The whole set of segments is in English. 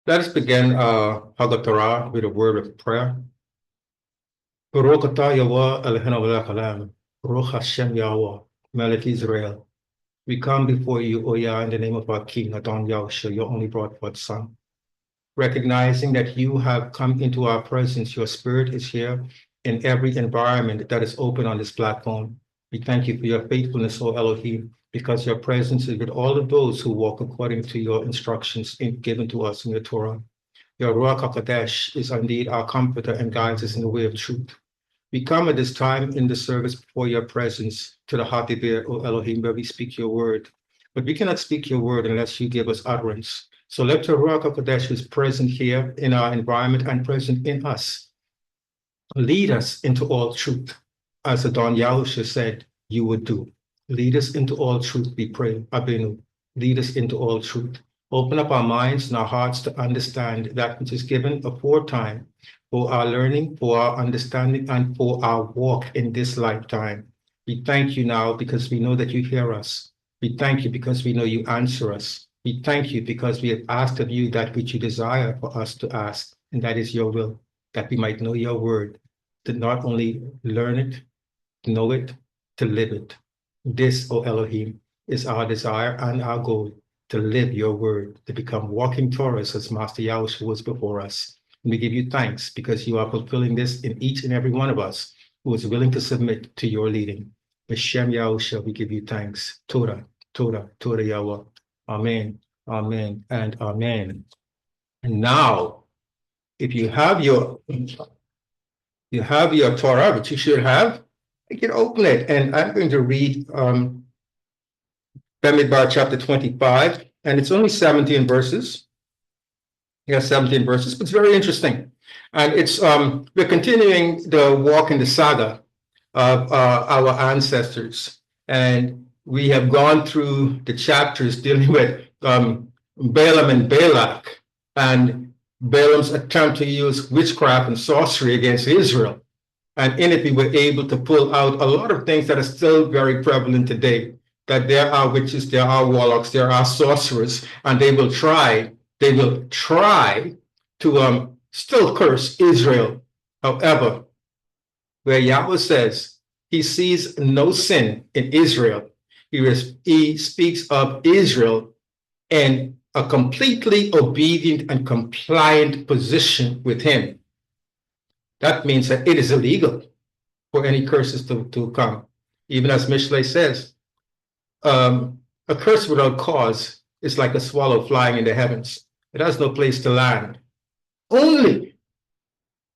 Let us begin Torah with a word of prayer. Baruch atah Yahweh Eloheinu melech haolam. Baruch Hashem Yahweh, Melech Israel. We come before you, O Yah, in the name of our King, Adon Yahushua, your only brought forth Son. Recognizing that you have come into our presence, your spirit is here in every environment that is open on this platform. We thank you for your faithfulness, O Elohim, because your presence is with all of those who walk according to your instructions given to us in your Torah. Your Ruach HaKodesh is indeed our comforter and guides us in the way of truth. We come at this time in the service before your presence to the Hatibir, O Elohim, where we speak your word. But we cannot speak your word unless you give us utterance. So let your Ruach HaKodesh, who is present here in our environment and present in us, lead us into all truth, as Adon Yahushua said you would do. Lead us into all truth, we pray, Abinu. Lead us into all truth. Open up our minds and our hearts to understand that which is given aforetime for our learning, for our understanding, and for our walk in this lifetime. We thank you now because we know that you hear us. We thank you because we know you answer us. We thank you because we have asked of you that which you desire for us to ask, and that is your will, that we might know your word, to not only learn it, to know it, to live it. This, O Elohim, is our desire and our goal, to live your word, to become walking Torahs as Master Yahushua was before us. And we give you thanks because you are fulfilling this in each and every one of us who is willing to submit to your leading. B'Shem Yahushua, we give you thanks. Torah, Torah, Torah Yahweh. Amen, amen, and amen. And now, if you have your Torah, which you should have, you can open it. And I'm going to read Bemidbar chapter 25, and it's only 17 verses. Yeah, 17 verses, but it's very interesting. And it's we're continuing the walk in the saga of our ancestors. And we have gone through the chapters dealing with Balaam and Balak and Balaam's attempt to use witchcraft and sorcery against Israel. And in it, we were able to pull out a lot of things that are still very prevalent today, that there are witches, there are warlocks, there are sorcerers, and they will try to still curse Israel. However, where Yahweh says he sees no sin in Israel, he speaks of Israel in a completely obedient and compliant position with him. That means that it is illegal for any curses to come. Even as Mishlei says, a curse without cause is like a swallow flying in the heavens. It has no place to land. Only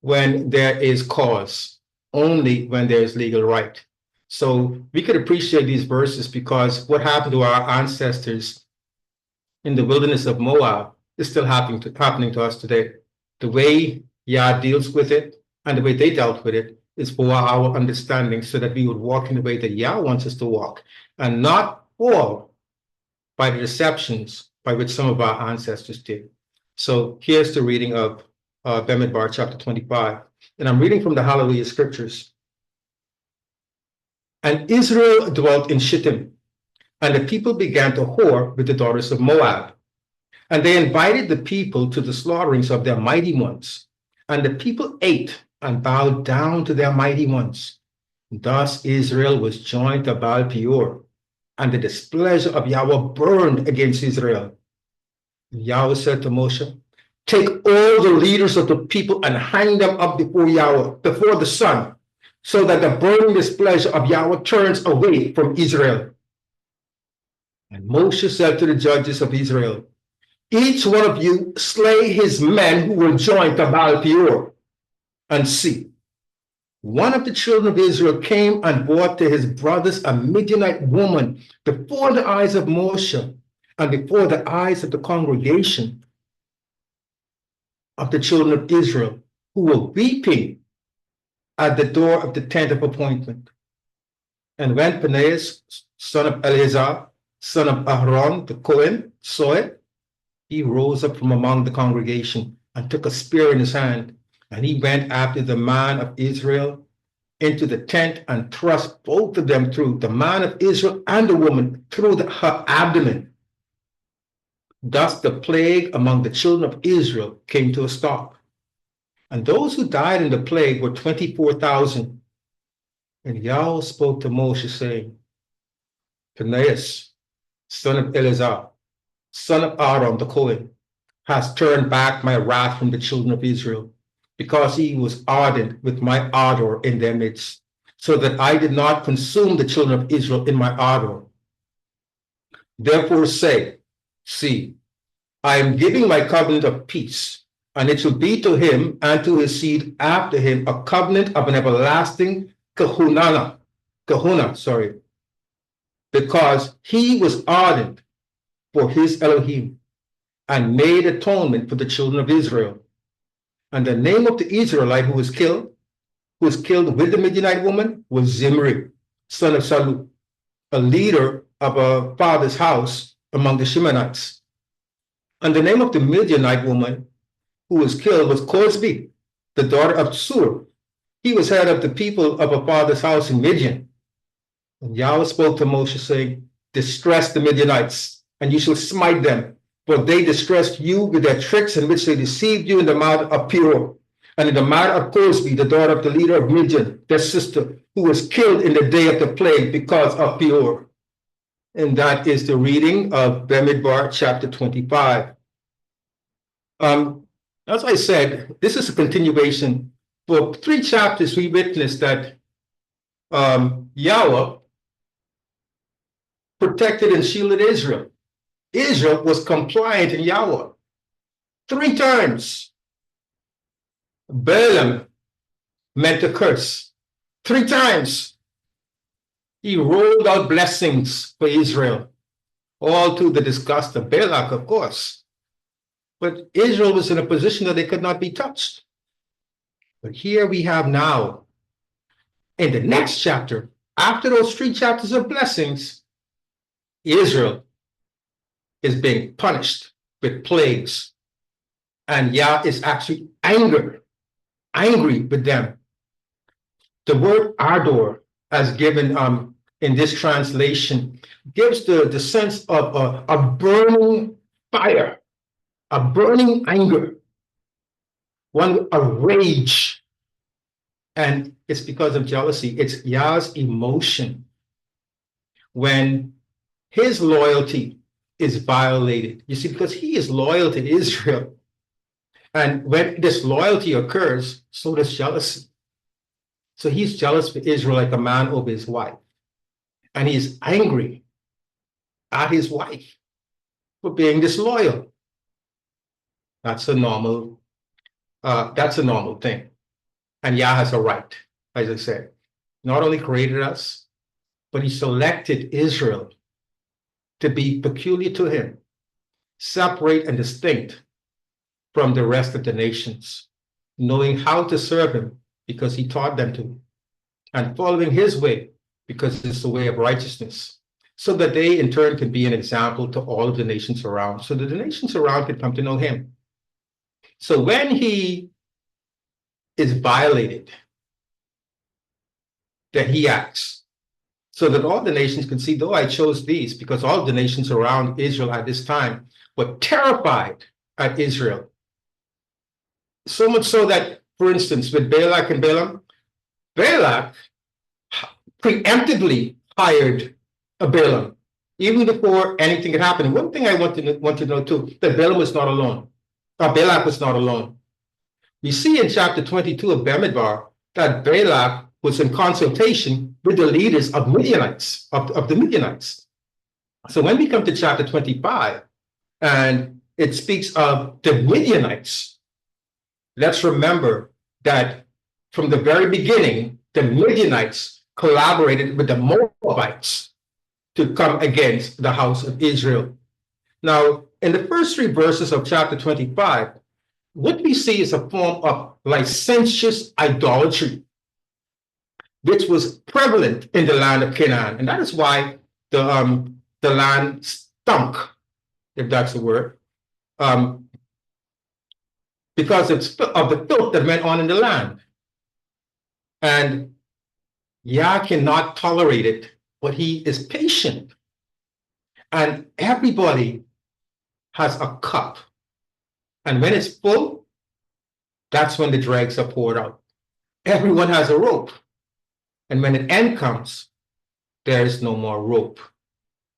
when there is cause, only when there is legal right. So we could appreciate these verses because what happened to our ancestors in the wilderness of Moab is still happening to us today. The way Yah deals with it and the way they dealt with it is for our understanding so that we would walk in the way that Yah wants us to walk and not fall by the deceptions by which some of our ancestors did. So here's the reading of Bemidbar chapter 25. And I'm reading from the Hallelujah scriptures. And Israel dwelt in Shittim, and the people began to whore with the daughters of Moab. And they invited the people to the slaughterings of their mighty ones. And the people ate and bowed down to their mighty ones. Thus Israel was joined to Baal Peor, and the displeasure of Yahweh burned against Israel. Yahweh said to Moshe, take all the leaders of the people and hang them up before Yahweh, before the sun, so that the burning displeasure of Yahweh turns away from Israel. And Moshe said to the judges of Israel, each one of you slay his men who were joined to Baal Peor. And see, one of the children of Israel came and brought to his brothers a Midianite woman before the eyes of Moshe and before the eyes of the congregation of the children of Israel, who were weeping at the door of the tent of appointment. And when Phinehas, son of Eleazar, son of Aaron, the Kohen, saw it, he rose up from among the congregation and took a spear in his hand, and he went after the man of Israel into the tent and thrust both of them through, the man of Israel and the woman, through her abdomen. Thus the plague among the children of Israel came to a stop. And those who died in the plague were 24,000. And Yahweh spoke to Moshe, saying, Phinehas, son of Eleazar, son of Aaron the Kohen, has turned back my wrath from the children of Israel, because he was ardent with my ardor in their midst, so that I did not consume the children of Israel in my ardor. Therefore say, see, I am giving my covenant of peace, and it shall be to him and to his seed after him a covenant of an everlasting kahuna, because he was ardent for his Elohim and made atonement for the children of Israel. And the name of the Israelite who was killed with the Midianite woman, was Zimri, son of Salu, a leader of a father's house among the Shemanites. And the name of the Midianite woman who was killed was Cosbi, the daughter of Sur. He was head of the people of a father's house in Midian. And Yahweh spoke to Moshe, saying, distress the Midianites, and you shall smite them, for they distressed you with their tricks in which they deceived you in the matter of Peor, and in the matter of Cosbi, the daughter of the leader of Midian, their sister, who was killed in the day of the plague because of Peor. And that is the reading of Bemidbar chapter 25. As I said, this is a continuation. For 3 chapters, we witnessed that Yahweh protected and shielded Israel. Israel was compliant in Yahweh 3 times. Balaam meant to curse 3 times. He rolled out blessings for Israel, all to the disgust of Balak, of course. But Israel was in a position that they could not be touched. But here we have now, in the next chapter, after those 3 chapters of blessings, Israel is being punished with plagues. And Yah is actually angry with them. The word ardor, as given in this translation, gives the sense of a burning fire, a burning anger, a rage. And it's because of jealousy. It's Yah's emotion when his loyalty is violated. You see, because he is loyal to Israel. And when disloyalty occurs, so does jealousy. So he's jealous for Israel like a man over his wife. And he's angry at his wife for being disloyal. That's a normal thing. And Yah has a right, as I said. Not only created us, but he selected Israel to be peculiar to him, separate and distinct from the rest of the nations, knowing how to serve him because he taught them to, and following his way because it's the way of righteousness, so that they in turn can be an example to all of the nations around, so that the nations around can come to know him. So when he is violated, then he acts, so that all the nations can see, though I chose these, because all the nations around Israel at this time were terrified at Israel. So much so that, for instance, with Balak and Balaam, Balak preemptively hired a Balaam, even before anything had happened. One thing I want to know too, that Balaam was not alone. Balak was not alone. We see in chapter 22 of Bemidbar that Balak was in consultation with the leaders of Midianites, of the Midianites. So when we come to chapter 25, and it speaks of the Midianites, let's remember that from the very beginning, the Midianites collaborated with the Moabites to come against the house of Israel. Now, in the first 3 verses of chapter 25, what we see is a form of licentious idolatry, which was prevalent in the land of Canaan. And that is why the land stunk, if that's the word, because of the filth that went on in the land. And Yah cannot tolerate it, but he is patient. And everybody has a cup. And when it's full, that's when the dregs are poured out. Everyone has a rope. And when the end comes, there is no more rope.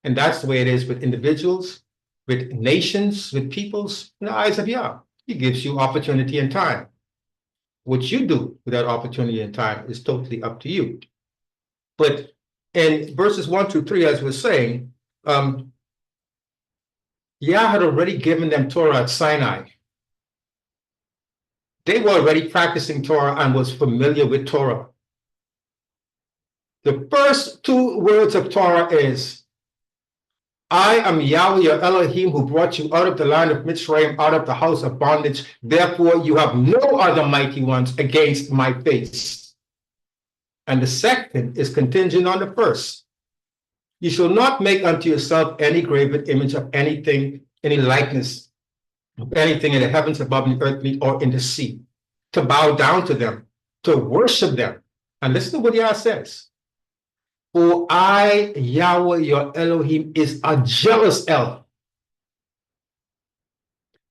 And that's the way it is with individuals, with nations, with peoples. In the eyes of Yah, He gives you opportunity and time. What you do with that opportunity and time is totally up to you. But in verses 1 through 3, as we're saying, Yah had already given them Torah at Sinai. They were already practicing Torah and was familiar with Torah. The first two words of Torah is, I am Yahweh your Elohim who brought you out of the land of Mitzrayim, out of the house of bondage. Therefore you have no other mighty ones against my face. And the second is contingent on the first. You shall not make unto yourself any graven image of anything, any likeness of anything in the heavens above, in the earth beneath, or in the sea, to bow down to them, to worship them. And listen to what Yah says. For I, Yahweh, your Elohim, is a jealous El,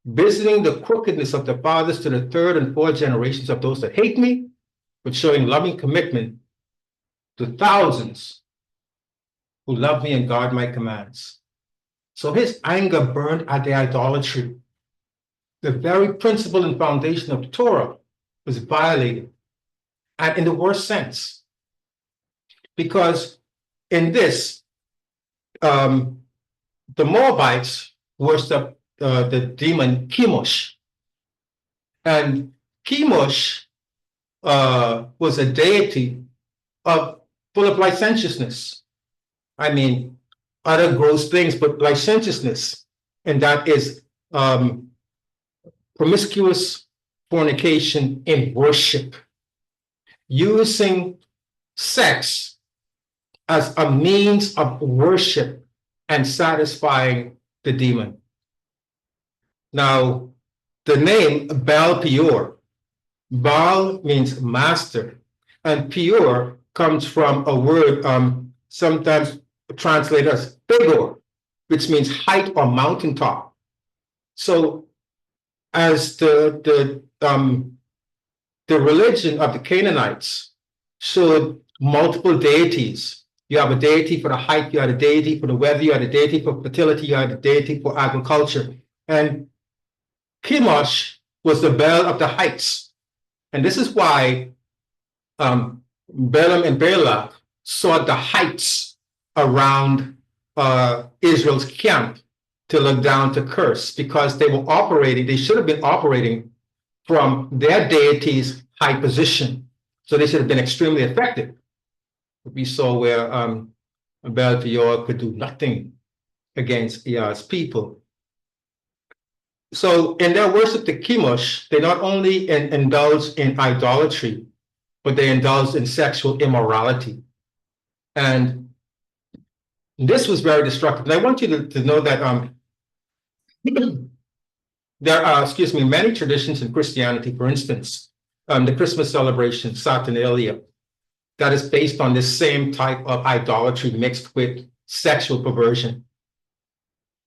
visiting the crookedness of the fathers to the third and fourth generations of those that hate me, but showing loving commitment to thousands who love me and guard my commands. So his anger burned at the idolatry. The very principle and foundation of Torah was violated, and in the worst sense. Because in this, the Moabites worshiped the demon Chemosh. And Chemosh was a deity full of licentiousness. I mean, other gross things, but licentiousness. And that is promiscuous fornication in worship, using sex as a means of worship and satisfying the demon. Now, the name Baal Peor, Baal means master, and Peor comes from a word sometimes translated as Pegor, which means height or mountaintop. So, as the religion of the Canaanites showed multiple deities. You have a deity for the height, you have a deity for the weather, you have a deity for fertility, you have a deity for agriculture. And Chemosh was the Baal of the heights. And this is why Balaam and Balak sought the heights around Israel's camp to look down to curse, because they were operating, they should have been operating from their deity's high position. So they should have been extremely effective. We saw where Baal Peor could do nothing against Yah's people. So in their worship to Chemosh, they not only indulged in idolatry, but they indulged in sexual immorality. And this was very destructive. And I want you to know that there are, many traditions in Christianity, for instance, the Christmas celebration, Saturnalia, that is based on this same type of idolatry mixed with sexual perversion.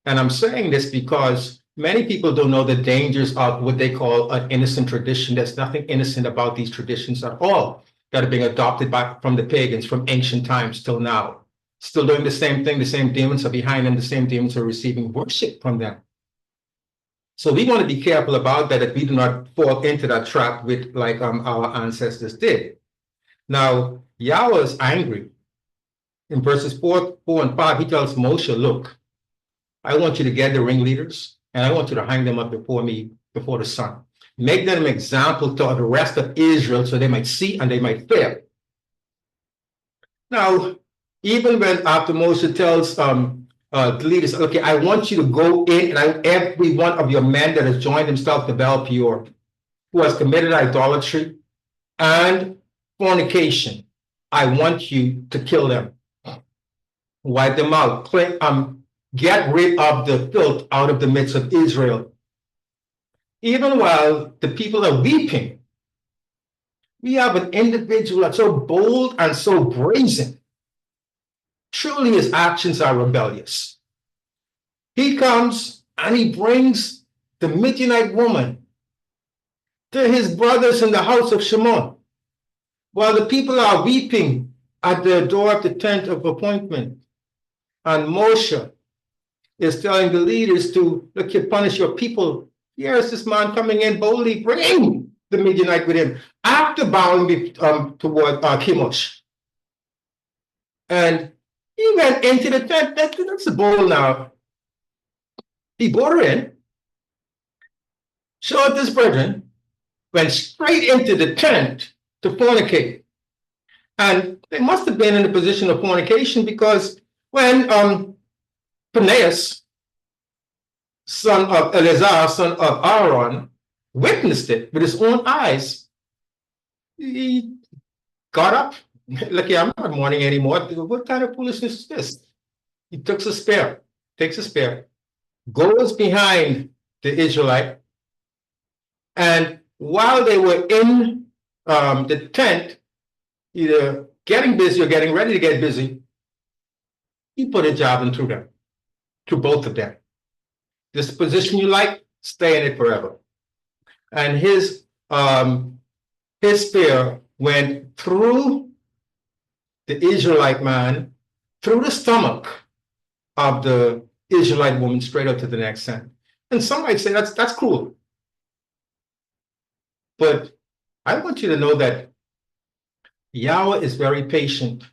And I'm saying this because many people don't know the dangers of what they call an innocent tradition. There's nothing innocent about these traditions at all that are being adopted from the pagans from ancient times till now. Still doing the same thing, the same demons are behind them, the same demons are receiving worship from them. So we want to be careful about that we do not fall into that trap with like our ancestors did. Now, Yahweh is angry. In verses 4 and 5, he tells Moshe, look, I want you to get the ringleaders and I want you to hang them up before me, before the sun. Make them an example to the rest of Israel so they might see and they might fear. Now, even when after Moshe tells the leaders, okay, I want you to go in and every one of your men that has joined himself to Baal Peor, who has committed idolatry and fornication, I want you to kill them. Wipe them out. Get rid of the filth out of the midst of Israel. Even while the people are weeping, we have an individual that's so bold and so brazen. Truly his actions are rebellious. He comes And he brings the Midianite woman to his brothers in the house of Shimon, while the people are weeping at the door of the tent of appointment. And Moshe is telling the leaders to, look, you punish your people. Here's this man coming in boldly, bring the Midianite with him, after bowing toward Chemosh. And he went into the tent. That's the bowl now. He brought her in, showed his brethren, went straight into the tent to fornicate. And they must have been in a position of fornication, because when Phinehas, son of Eleazar, son of Aaron, witnessed it with his own eyes, he got up. Look, I'm not mourning anymore. What kind of foolishness is this? He takes a spear, goes behind the Israelite, and while they were in the tent, either getting busy or getting ready to get busy, he put a javelin through them, to both of them. This position you like, stay in it forever. And his spear went through the Israelite man, through the stomach of the Israelite woman, straight up to the next tent. And some might say that's cruel. But I want you to know that Yahweh is very patient.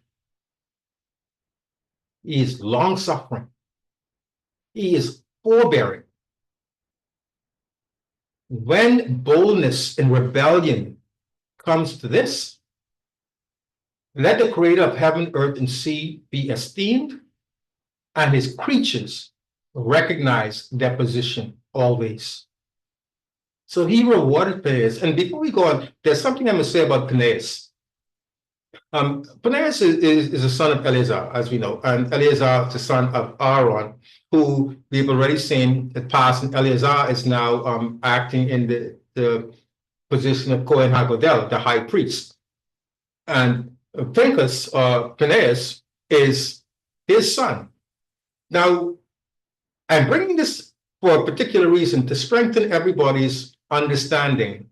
He is long-suffering. He is forbearing. When boldness and rebellion comes to this, let the creator of heaven, earth, and sea be esteemed, and his creatures recognize their position always. So he rewarded Phinehas. And before we go on, there's something I'm going to say about Phinehas. Phinehas is the son of Eleazar, as we know, and Eleazar is the son of Aaron, who we've already seen the past, and Eleazar is now acting in the position of Kohen HaGodel, the high priest. And Phinehas is his son. Now, I'm bringing this for a particular reason, to strengthen everybody's understanding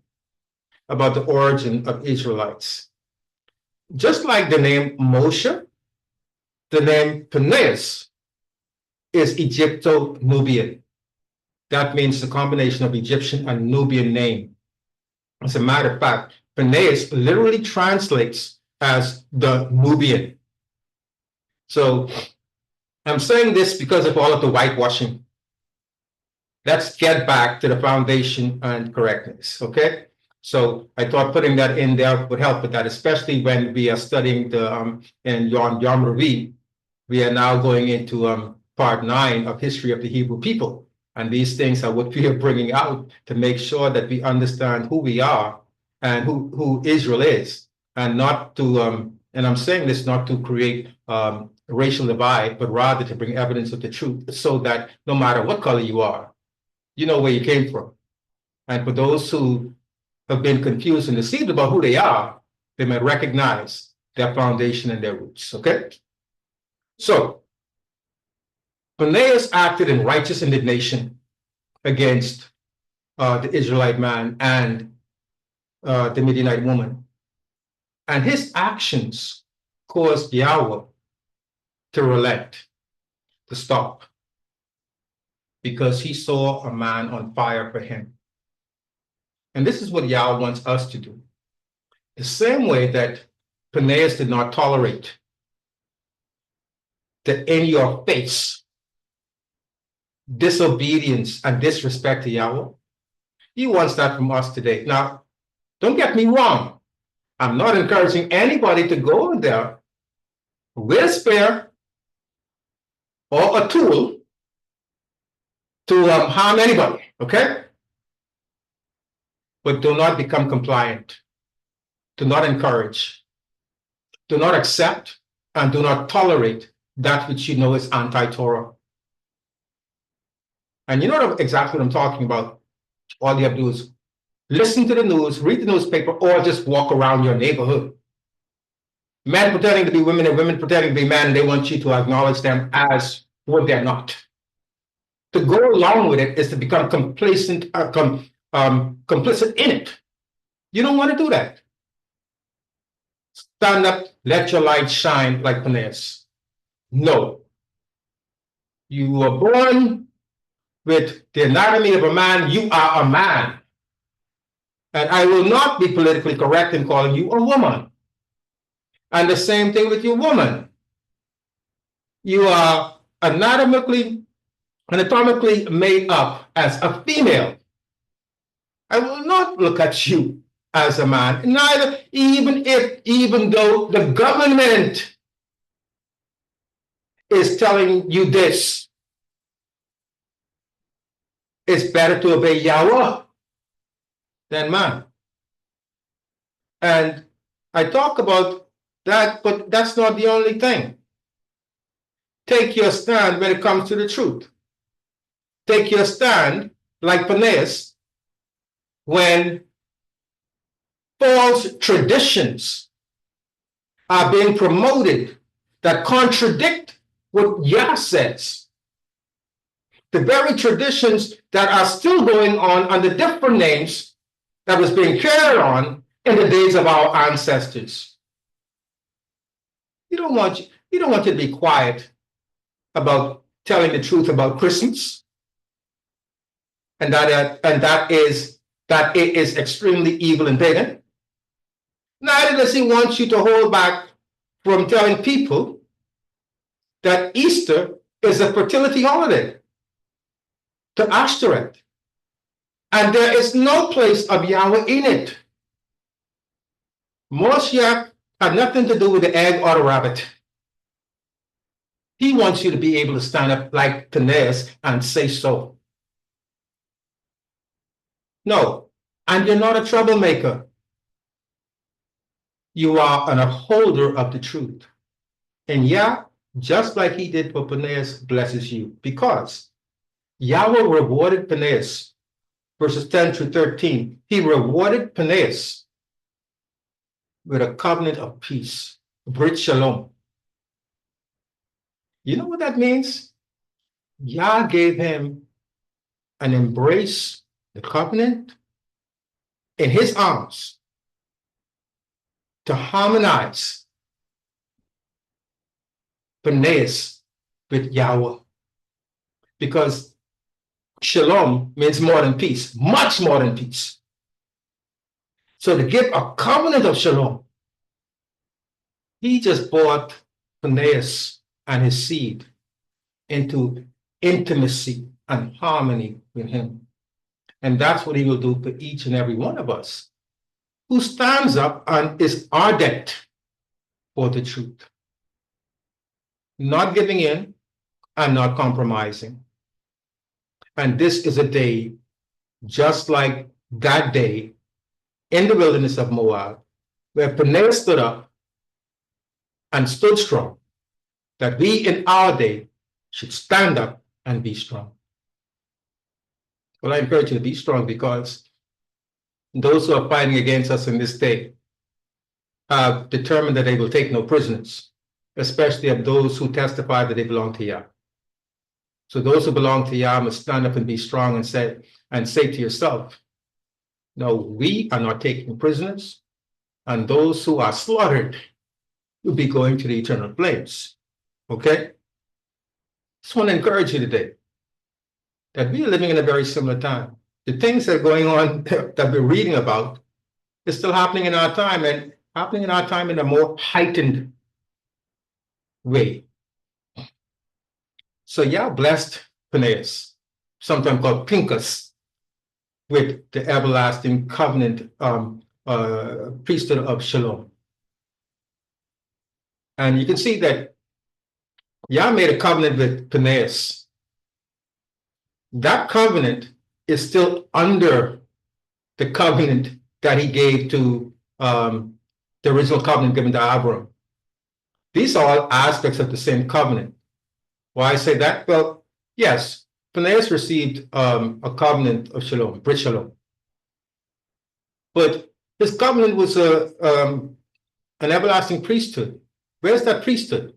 about the origin of Israelites. Just like the name Moshe, the name Phinehas is Egypto-Nubian. That means the combination of Egyptian and Nubian name. As a matter of fact, Phinehas literally translates as the Nubian. So I'm saying this because of all of the whitewashing. Let's get back to the foundation and correctness, okay? So I thought putting that in there would help with that, especially when we are studying the in Yom Revi. We are now going into part 9 of History of the Hebrew People. And these things are what we are bringing out to make sure that we understand who we are and who Israel is, and not to, and I'm saying this not to create racial divide, but rather to bring evidence of the truth, so that no matter what color you are, you know where you came from. And for those who have been confused and deceived about who they are, they may recognize their foundation and their roots, okay? So, Phinehas acted in righteous indignation against the Israelite man and the Midianite woman. And his actions caused Yahweh to relent, to stop, because he saw a man on fire for him. And this is what Yahweh wants us to do. The same way that Phinehas did not tolerate the in-your-face disobedience and disrespect to Yahweh, he wants that from us today. Now, don't get me wrong. I'm not encouraging anybody to go in there with a spear or a tool to harm anybody, okay? But do not become compliant. Do not encourage. Do not accept, and do not tolerate that which you know is anti-Torah. And you know exactly what I'm talking about. All you have to do is listen to the news, read the newspaper, or just walk around your neighborhood. Men pretending to be women and women pretending to be men, and they want you to acknowledge them as what they're not. To go along with it is to become complacent, complicit in it. You don't want to do that. Stand up, let your light shine like Phineas. No. You were born with the anatomy of a man, you are a man. And I will not be politically correct in calling you a woman. And the same thing with your woman. You are anatomically made up as a female. I will not look at you as a man, neither, even though the government is telling you this. It's better to obey Yahweh than man. And I talk about that, but that's not the only thing. Take your stand when it comes to the truth. Take your stand like Phineas when false traditions are being promoted that contradict what Yah says. The very traditions that are still going on under different names that was being carried on in the days of our ancestors. You don't want you to be quiet about telling the truth about Christmas, and that it is extremely evil and pagan. Neither does he want you to hold back from telling people that Easter is a fertility holiday to Ashtoreth. And there is no place of Yahweh in it. Moshiach had nothing to do with the egg or the rabbit. He wants you to be able to stand up like Phineas and say so. No, and you're not a troublemaker. You are an upholder of the truth. And Yah, just like he did for Phineas, blesses you, because Yahweh rewarded Phineas, verses 10 through 13. He rewarded Phineas with a covenant of peace, Brit Shalom. You know what that means? Yah gave him an embrace, the covenant, in his arms to harmonize Phineas with Yahweh. Because Shalom means more than peace, much more than peace. So to give a covenant of Shalom, he just brought Phineas and his seed into intimacy and harmony with him. And that's what he will do for each and every one of us who stands up and is ardent for the truth, not giving in and not compromising. And this is a day just like that day in the wilderness of Moab, where Phineas stood up and stood strong, that we in our day should stand up and be strong. Well, I encourage you to be strong, because those who are fighting against us in this day have determined that they will take no prisoners, especially of those who testify that they belong to Yah. So those who belong to Yah must stand up and be strong and say to yourself, no, we are not taking prisoners, and those who are slaughtered will be going to the eternal flames. Okay? Just want to encourage you today that we are living in a very similar time. The things that are going on that we're reading about is still happening in our time, and happening in our time in a more heightened way. So Yah blessed Phineas, sometimes called Pinchas, with the everlasting covenant priesthood of Shalom. And you can see that Yah made a covenant with Phineas. That covenant is still under the covenant that he gave to the original covenant given to Abram. These are all aspects of the same covenant. Why I say that? Well, yes, Phineas received a covenant of Shalom, Brit Shalom. But his covenant was an everlasting priesthood. Where's that priesthood?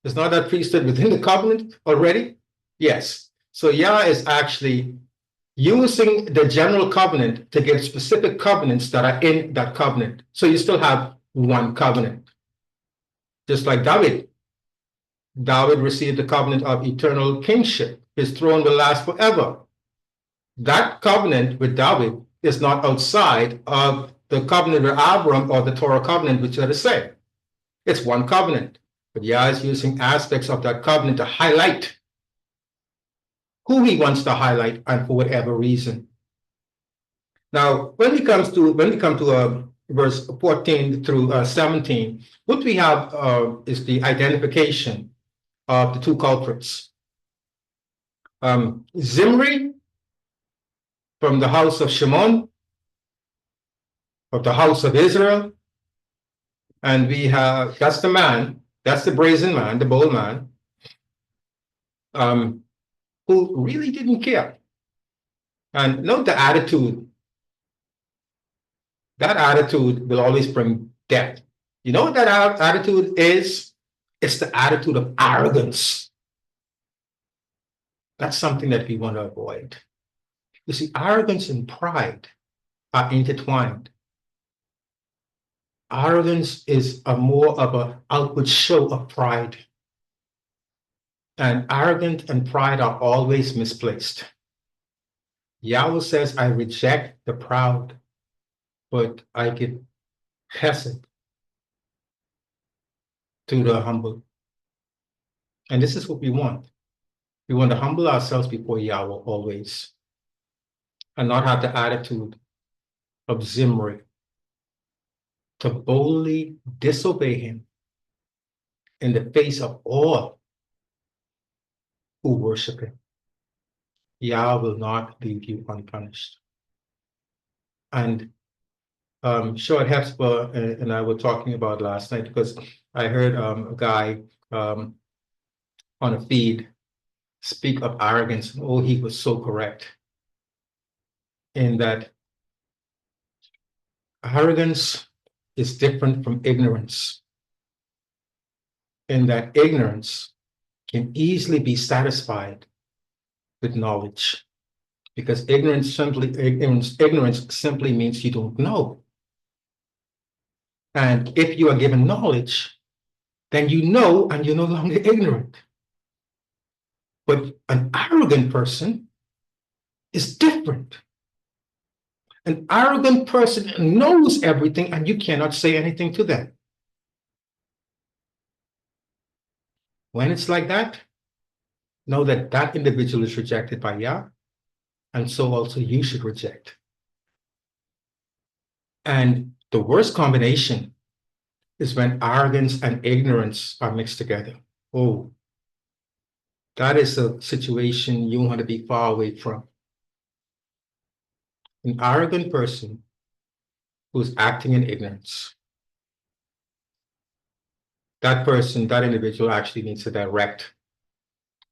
Is not that priesthood within the covenant already? Yes. So Yah is actually using the general covenant to give specific covenants that are in that covenant. So you still have one covenant. Just like David. David received the covenant of eternal kingship. His throne will last forever. That covenant with David is not outside of the covenant with Abram or the Torah covenant, which are the same. It's one covenant. But Yah is using aspects of that covenant to highlight who he wants to highlight and for whatever reason. Now, when we come to verse 14 through 17, what we have is the identification of the two culprits. Zimri from the house of Shimon, of the house of Israel, and we have, that's the man, that's the brazen man, the bold man, who really didn't care. And note the attitude. That attitude will always bring death. You know what that attitude is? It's the attitude of arrogance. That's something that we want to avoid. You see, arrogance and pride are intertwined. Arrogance is more of an outward show of pride. And arrogance and pride are always misplaced. Yahweh says, I reject the proud, but I give chesed to the humble. And this is what we want. We want to humble ourselves before Yahweh always, and not have the attitude of Zimri, to boldly disobey him in the face of all who worship him. Yah will not leave you unpunished. And Short Hesper and I were talking about last night, because I heard a guy on a feed speak of arrogance. Oh, he was so correct in that arrogance is different from ignorance, in that ignorance can easily be satisfied with knowledge, because ignorance simply means you don't know. And if you are given knowledge, then you know and you're no longer ignorant. But an arrogant person is different. An arrogant person knows everything and you cannot say anything to them. When it's like that, know that that individual is rejected by Yah, and so also you should reject. And the worst combination is when arrogance and ignorance are mixed together. Oh, that is a situation you want to be far away from. An arrogant person who's acting in ignorance, that person, that individual actually needs a direct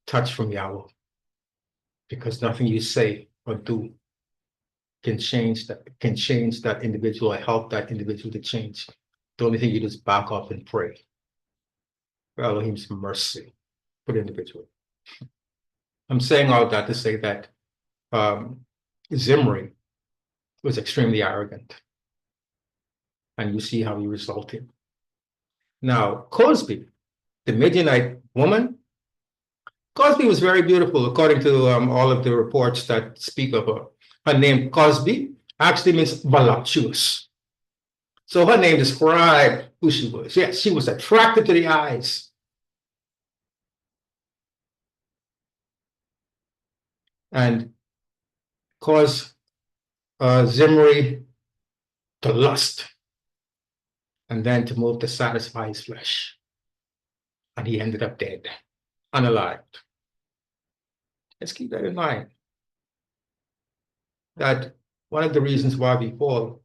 touch from Yahweh, because nothing you say or do can change that individual or help that individual to change. The only thing you do is back off and pray for Elohim's mercy for the individual. I'm saying all that to say that Zimri was extremely arrogant, and you see how he resulted. Now, Cosby, the Midianite woman, Cosby was very beautiful, according to all of the reports that speak of her. Her name, Cosby, actually means voluptuous. So her name described who she was. Yes, she was attracted to the eyes. And caused Zimri to lust, and then to move to satisfy his flesh. And he ended up dead, unalived. Let's keep that in mind. That one of the reasons why we fall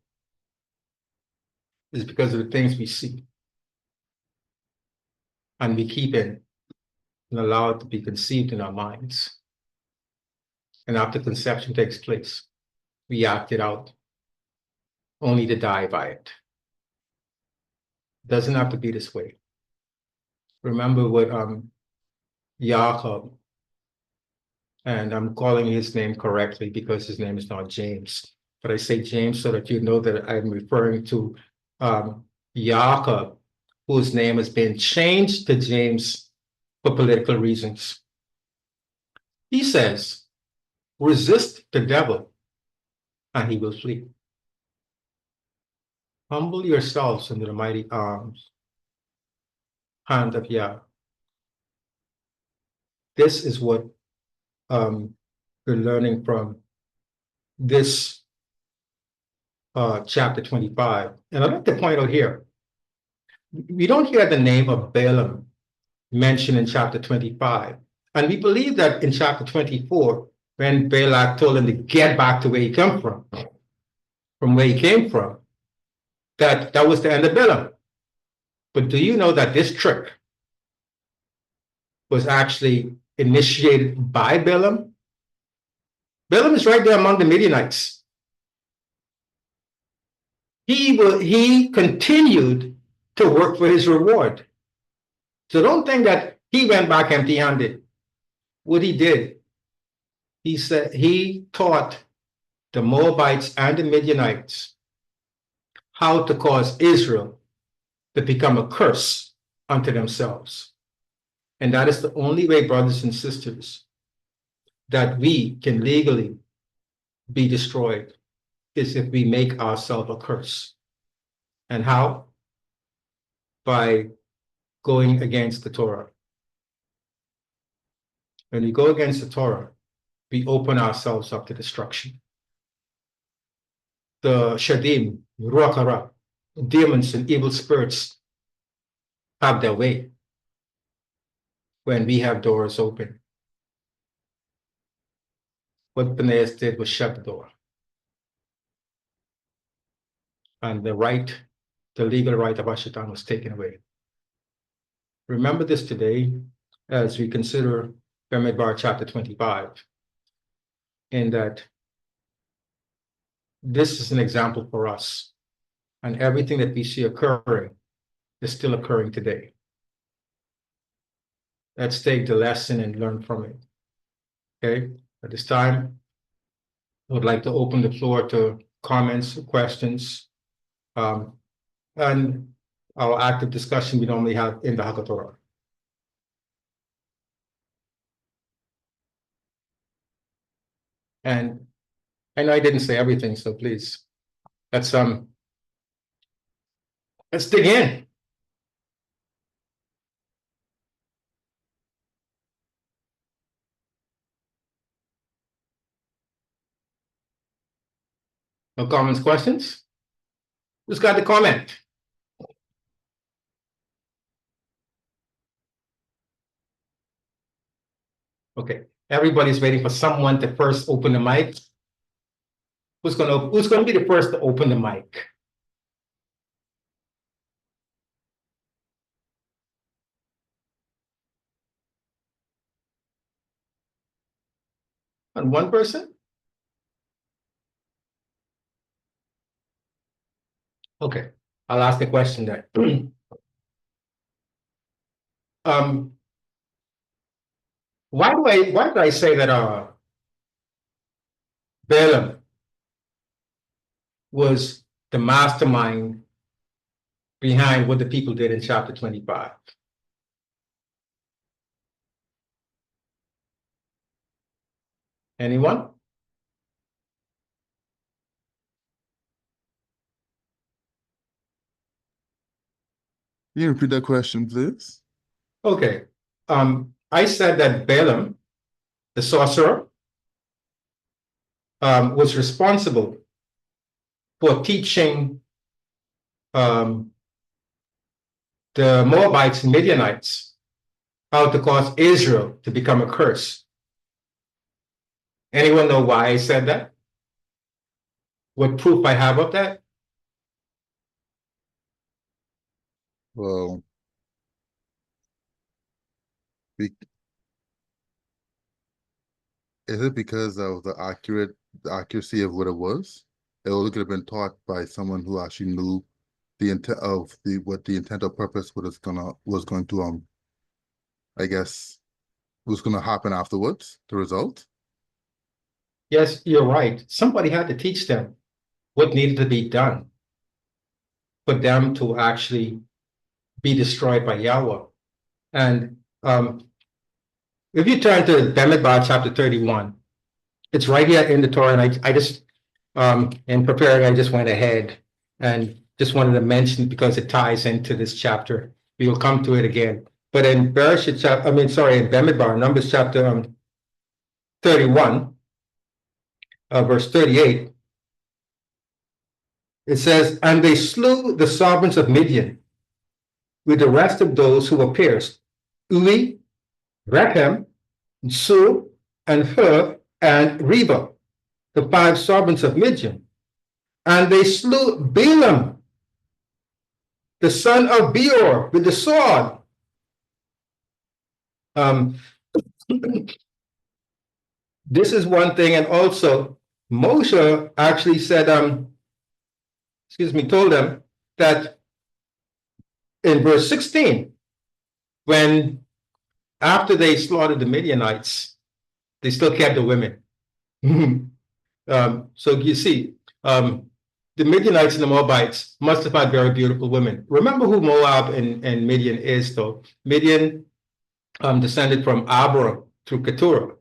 is because of the things we see. And we keep it and allow it to be conceived in our minds. And after conception takes place, we act it out, only to die by it. It doesn't have to be this way. Remember what Yaakov And I'm calling his name correctly because his name is not James. But I say James so that you know that I'm referring to Yaakov, whose name has been changed to James for political reasons. He says, resist the devil and he will flee. Humble yourselves under the mighty hand of Yah. This is what we're learning from this chapter 25. And I'd like to point out here, we don't hear the name of Balaam mentioned in chapter 25. And we believe that in chapter 24, when Balak told him to get back to where he came from where he came from, that was the end of Balaam. But do you know that this trick was actually initiated by Balaam? Balaam is right there among the Midianites. He continued to work for his reward. So don't think that he went back empty-handed. What he did, he said he taught the Moabites and the Midianites how to cause Israel to become a curse unto themselves. And that is the only way, brothers and sisters, that we can legally be destroyed, is if we make ourselves a curse. And how? By going against the Torah. When we go against the Torah, we open ourselves up to destruction. The Shadim, Ruach Hara, demons and evil spirits have their way when we have doors open. What Phineas did was shut the door. And the legal right of Ashaitan was taken away. Remember this today as we consider Bemidbar chapter 25, in that this is an example for us. And everything that we see occurring is still occurring today. Let's take the lesson and learn from it. Okay, at this time, I would like to open the floor to comments, questions, and our active discussion we normally have in the Hakatorah. And I know I didn't say everything, so please, let's dig in. No comments, questions? Who's got the comment? Okay, everybody's waiting for someone to first open the mic. Who's gonna be the first to open the mic? And one person? Okay, I'll ask the question then. Why do I say that Balaam was the mastermind behind what the people did in chapter 25? Anyone? Can you repeat that question, please? Okay. I said that Balaam, the sorcerer, was responsible for teaching the Moabites and Midianites how to cause Israel to become a curse. Anyone know why I said that? What proof I have of that? Well, is it because of the accuracy of what it was? It could have been taught by someone who actually knew the intent of what the intent or purpose was going to I guess was going to happen afterwards, the result. Yes, you're right. Somebody had to teach them what needed to be done for them to actually be destroyed by Yahweh. And if you turn to Bemidbar chapter 31, it's right here in the Torah, and I just in preparing, I just went ahead and just wanted to mention it because it ties into this chapter. We will come to it again. But in Bereshit chapter, in Bemidbar, Numbers chapter 31, verse 38, it says, "And they slew the sovereigns of Midian with the rest of those who were pierced, Uri, Rechem, Sur, and Hur, and Reba, the 5 sovereigns of Midian. And they slew Balaam, the son of Beor, with the sword." This is one thing, and also Moshe actually said, told them that in verse 16, when after they slaughtered the Midianites, they still kept the women. So you see, the Midianites and the Moabites must have had very beautiful women. Remember who Moab and Midian is, though. Midian descended from Abram through Keturah,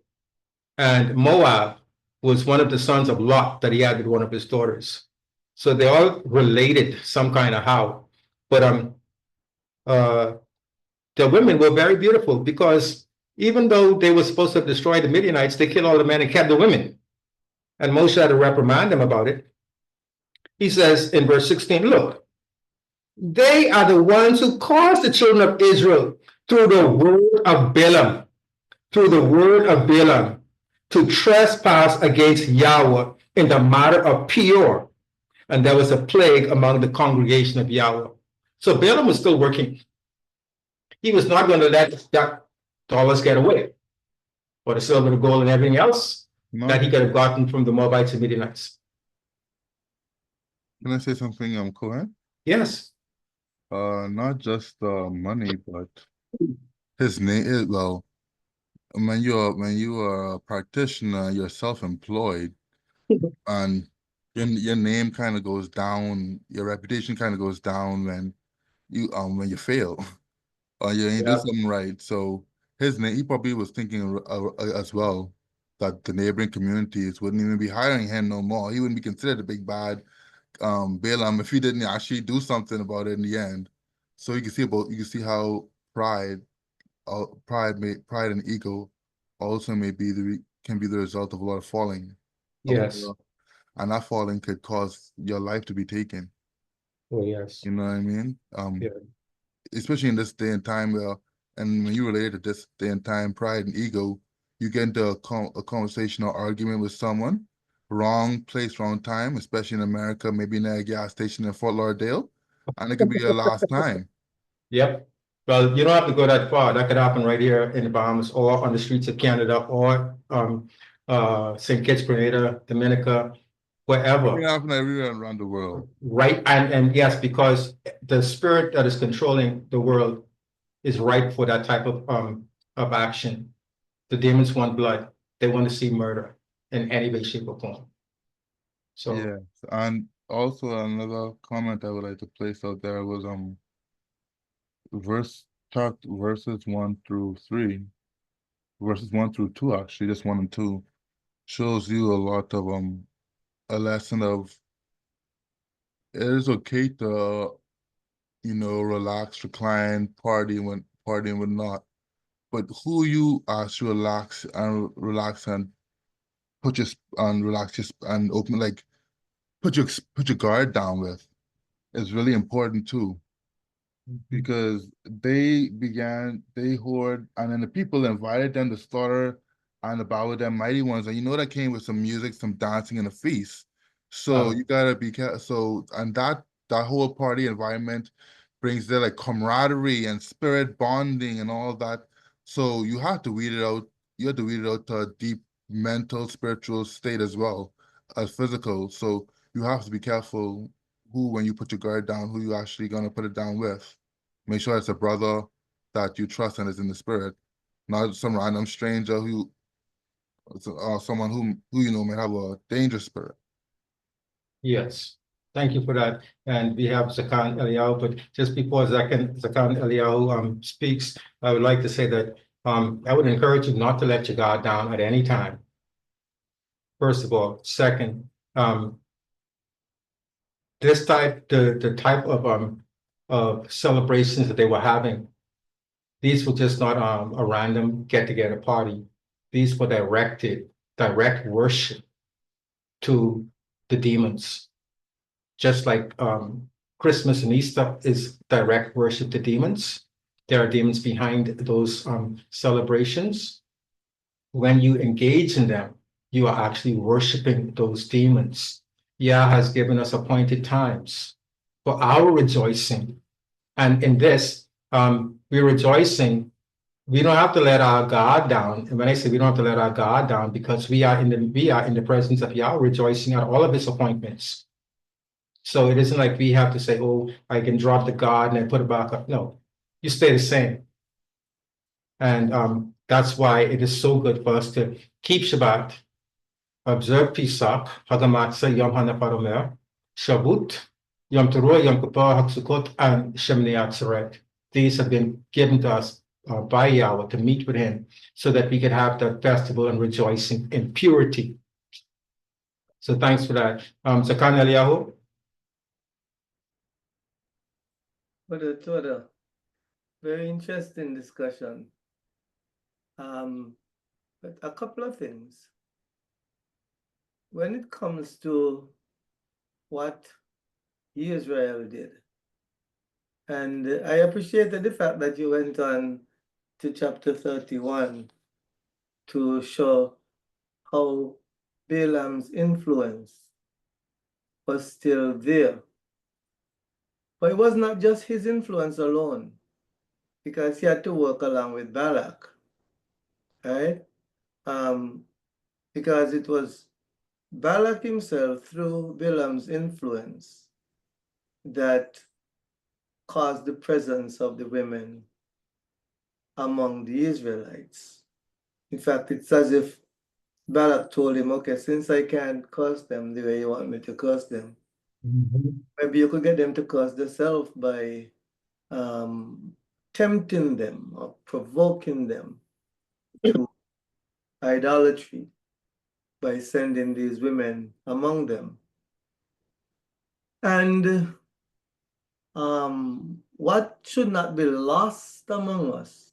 and Moab was one of the sons of Lot that he had with one of his daughters. So they all related some kind of how. But the women were very beautiful because even though they were supposed to destroy the Midianites, they killed all the men and kept the women. And Moshe had to reprimand them about it. He says in verse 16, "Look, they are the ones who caused the children of Israel through the word of Balaam, to trespass against Yahweh in the matter of Peor. And there was a plague among the congregation of Yahweh." So Balaam was still working. He was not going to let that dollars get away, or the silver, the gold, and everything else that he could have gotten from the Moabites and Midianites. Can I say something, Kohen? Yes. Not just money, but his name is, well, when you are a practitioner, you're self-employed, and your name kind of goes down, your reputation kind of goes down when you fail or you ain't do something right. So his name, he probably was thinking as well that the neighboring communities wouldn't even be hiring him no more. He wouldn't be considered a big bad Balaam if he didn't actually do something about it in the end. So you can see how pride and ego also can be the result of a lot of falling. Yes. And that falling could cause your life to be taken. Oh, yes. You know what I mean? Yeah. Especially in this day and time and when you relate to this day and time, pride and ego, you get into a conversation or argument with someone, wrong place, wrong time, especially in America, maybe in a gas station in Fort Lauderdale, and it could be your last time. Yep. Well, you don't have to go that far. That could happen right here in the Bahamas or on the streets of Canada or St. Kitts, Grenada, Dominica, wherever. It can happen everywhere around the world. Right. And yes, because the spirit that is controlling the world is ripe for that type of action. The demons want blood. They want to see murder in any way, shape, or form. So yes, and also another comment I would like to place out there was verses 1 through 3, verses 1 through 2, actually, just 1 and 2, shows you a lot of a lesson of it is okay to relax, recline, party when not, but who you should relax and relax and open, like put your guard down with is really important too, because they hoard, and then the people invited them to slaughter and devour them mighty ones, and that came with some music, some dancing, and a feast. So you gotta be careful. So, and that whole party environment brings their like camaraderie and spirit bonding and all that. So you have to weed it out. You have to weed it out to a deep mental, spiritual state as well as physical. So you have to be careful when you put your guard down, who you actually gonna put it down with. Make sure it's a brother that you trust and is in the spirit, not some random stranger someone who you know may have a dangerous spirit. Yes, thank you for that. And we have Zakan Eliyahu, but just before Zakan Eliyahu speaks, I would like to say that I would encourage you not to let your guard down at any time. First of all. Second, this type, the type of celebrations that they were having, these were just not a random get-together party. These were direct worship to the demons. Just like Christmas and Easter is direct worship to demons. There are demons behind those celebrations. When you engage in them, you are actually worshiping those demons. Yah has given us appointed times for our rejoicing. And in this, we're rejoicing. We don't have to let our guard down. And when I say we don't have to let our guard down, because we are in the presence of Yah, rejoicing at all of his appointments. So it isn't like we have to say, oh, I can drop the guard and then put it back up. No, you stay the same. And that's why it is so good for us to keep Shabbat, observe Pesach, Hagamatza, Yom HaNeparomer, Shabbat, Yom Teruah, Yom Kippur, Haksukot, and Shemini Atzeret. These have been given to us by Yahweh to meet with him so that we could have that festival and rejoicing in purity. So thanks for that. Zakan Eliyahu. Brother Toda, very interesting discussion. But a couple of things. When it comes to what Israel did, and I appreciated the fact that you went on to chapter 31 to show how Balaam's influence was still there. But it was not just his influence alone, because he had to work along with Balak, right? Because it was Balak himself, through Balaam's influence, that caused the presence of the women among the Israelites. In fact, it's as if Balak told him, okay, since I can't curse them the way you want me to curse them, maybe you could get them to curse themselves by tempting them or provoking them to idolatry by sending these women among them. And what should not be lost among us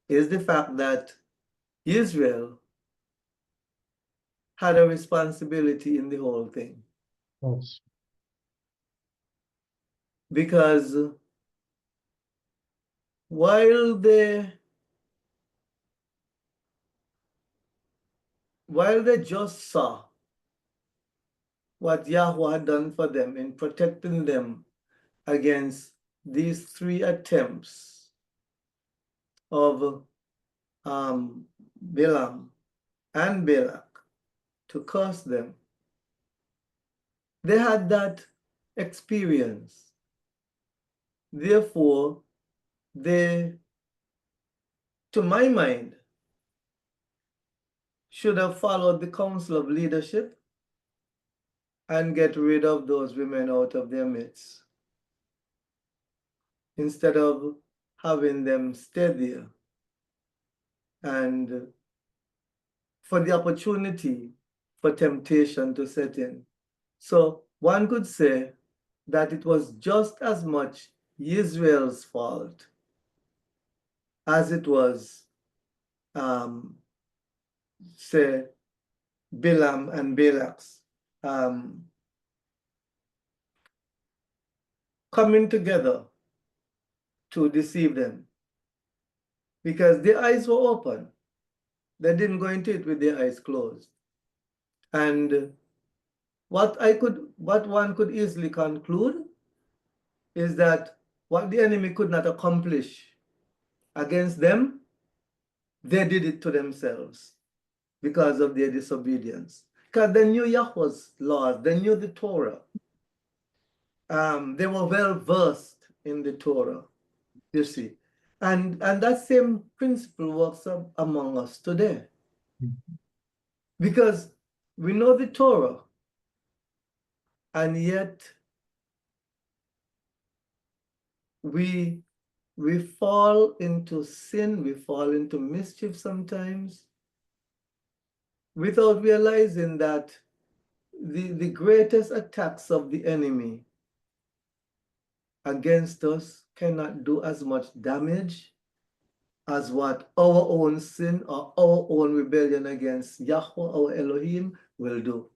is the fact that Israel had a responsibility in the whole thing. Yes. Because while they just saw what Yahweh had done for them in protecting them against these three attempts of Balaam and Balak to curse them, they had that experience. Therefore, they, to my mind, should have followed the counsel of leadership and get rid of those women out of their midst, instead of having them stay there and for the opportunity for temptation to set in. So one could say that it was just as much Israel's fault as it was, say, Balaam and Balak's coming together to deceive them, because their eyes were open. They didn't go into it with their eyes closed. And what one could easily conclude is that what the enemy could not accomplish against them, they did it to themselves because of their disobedience. Because they knew Yahweh's laws, they knew the Torah. They were well versed in the Torah, you see. And that same principle works among us today. Because we know the Torah, and yet we fall into sin, we fall into mischief sometimes, without realizing that the greatest attacks of the enemy against us cannot do as much damage as what our own sin or our own rebellion against Yahweh, our Elohim, will do.